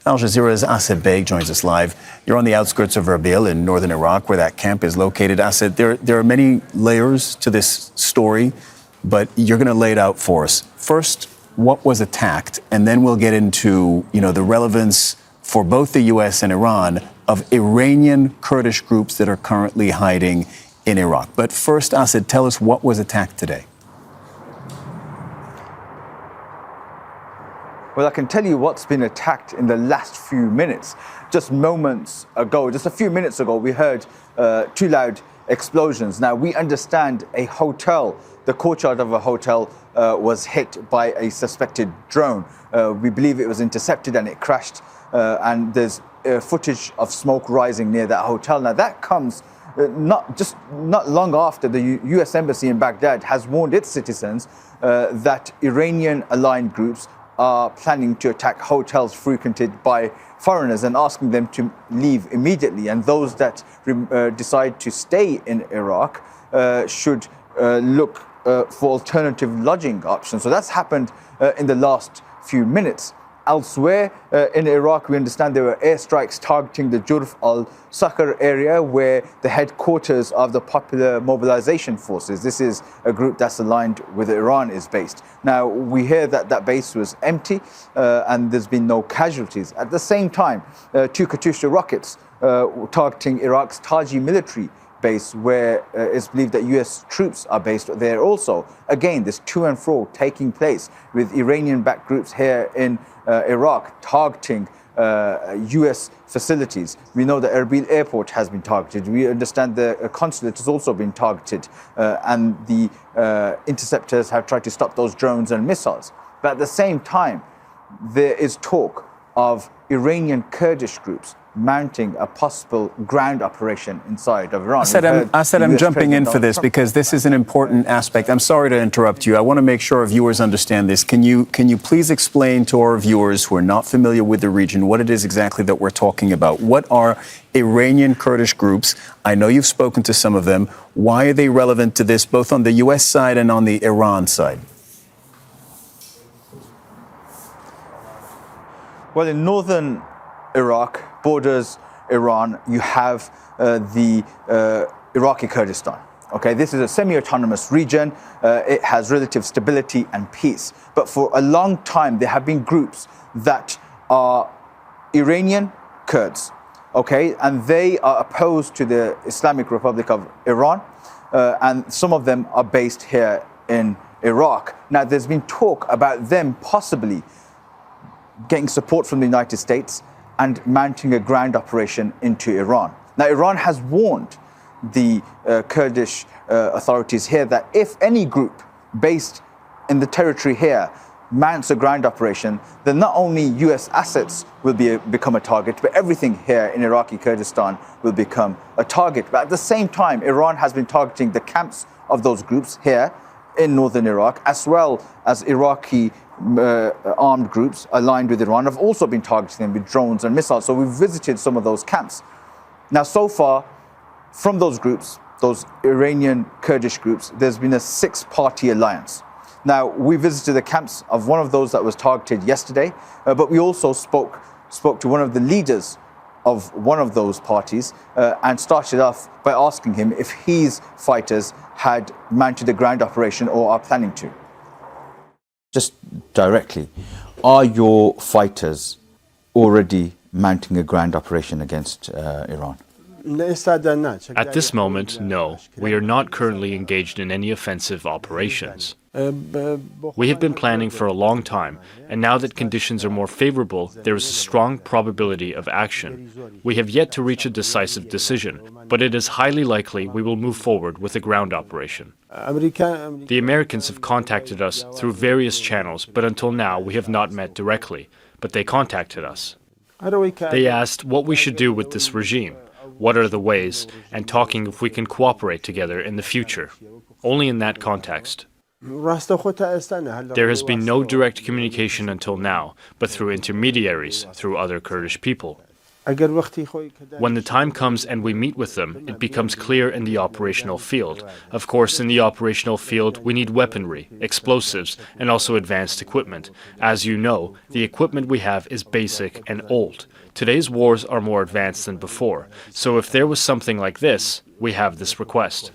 Al Jazeera's Asad Baig joins us live. You're on the outskirts of Erbil in northern Iraq, where that camp is located. Asad, there are many layers to this story, but you're going to lay it out for us. First, what was attacked, and then we'll get into, the relevance for both the U.S. and Iran of Iranian Kurdish groups that are currently hiding in Iraq. But first, Asad, tell us what was attacked today. Well, I can tell you what's been attacked in the last few minutes. Just moments ago, just a few minutes ago, we heard two loud explosions. Now, we understand a hotel, the courtyard of a hotel was hit by a suspected drone. We believe it was intercepted and it crashed, and there's footage of smoke rising near that hotel. Now, that comes not long after the US Embassy in Baghdad has warned its citizens that Iranian aligned groups are planning to attack hotels frequented by foreigners and asking them to leave immediately. And those that decide to stay in Iraq should look for alternative lodging options. So that's happened in the last few minutes. Elsewhere in Iraq, we understand there were airstrikes targeting the Jurf al-Sakhr area, where the headquarters of the Popular Mobilization Forces, this is a group that's aligned with Iran, is based. Now, we hear that that base was empty and there's been no casualties. At the same time, two Katyusha rockets targeting Iraq's Taji military base, where it's believed that US troops are based there also. Again, this to and fro taking place with Iranian-backed groups here in Iraq targeting US facilities. We know that Erbil airport has been targeted. We understand the consulate has also been targeted, and the interceptors have tried to stop those drones and missiles. But at the same time, there is talk of Iranian Kurdish groups mounting a possible ground operation inside of Iran. Asad, I'm jumping in for this because this is an important aspect. I'm sorry to interrupt you. I want to make sure our viewers understand this. Can you please explain to our viewers who are not familiar with the region what it is exactly that we're talking about? What are Iranian Kurdish groups? I know you've spoken to some of them. Why are they relevant to this, both on the U.S. side and on the Iran side? Well, in northern Iraq, borders Iran, you have the Iraqi Kurdistan. Okay, this is a semi-autonomous region. It has relative stability and peace. But for a long time, there have been groups that are Iranian Kurds, okay, and they are opposed to the Islamic Republic of Iran, and some of them are based here in Iraq. Now, there's been talk about them possibly getting support from the United States and mounting a ground operation into Iran. Now, Iran has warned the Kurdish authorities here that if any group based in the territory here mounts a ground operation, then not only US assets will become a target, but everything here in Iraqi Kurdistan will become a target. But at the same time, Iran has been targeting the camps of those groups here in northern Iraq, as well as Iraqi armed groups aligned with Iran have also been targeting them with drones and missiles. So we've visited some of those camps. Now, so far, from those groups, those Iranian Kurdish groups, there's been a 6-party alliance. Now, we visited the camps of one of those that was targeted yesterday, but we also spoke to one of the leaders of one of those parties and started off by asking him if his fighters had mounted a ground operation or are planning to. Just directly, are your fighters already mounting a ground operation against Iran? At this moment, no. We are not currently engaged in any offensive operations. We have been planning for a long time, and now that conditions are more favorable, there is a strong probability of action. We have yet to reach a decisive decision, but it is highly likely we will move forward with a ground operation. The Americans have contacted us through various channels, but until now we have not met directly, but they contacted us. They asked what we should do with this regime, what are the ways, and talking if we can cooperate together in the future. Only in that context. There has been no direct communication until now, but through intermediaries, through other Kurdish people. When the time comes and we meet with them, it becomes clear in the operational field. Of course, in the operational field, we need weaponry, explosives, and also advanced equipment. As you know, the equipment we have is basic and old. Today's wars are more advanced than before. So if there was something like this, we have this request.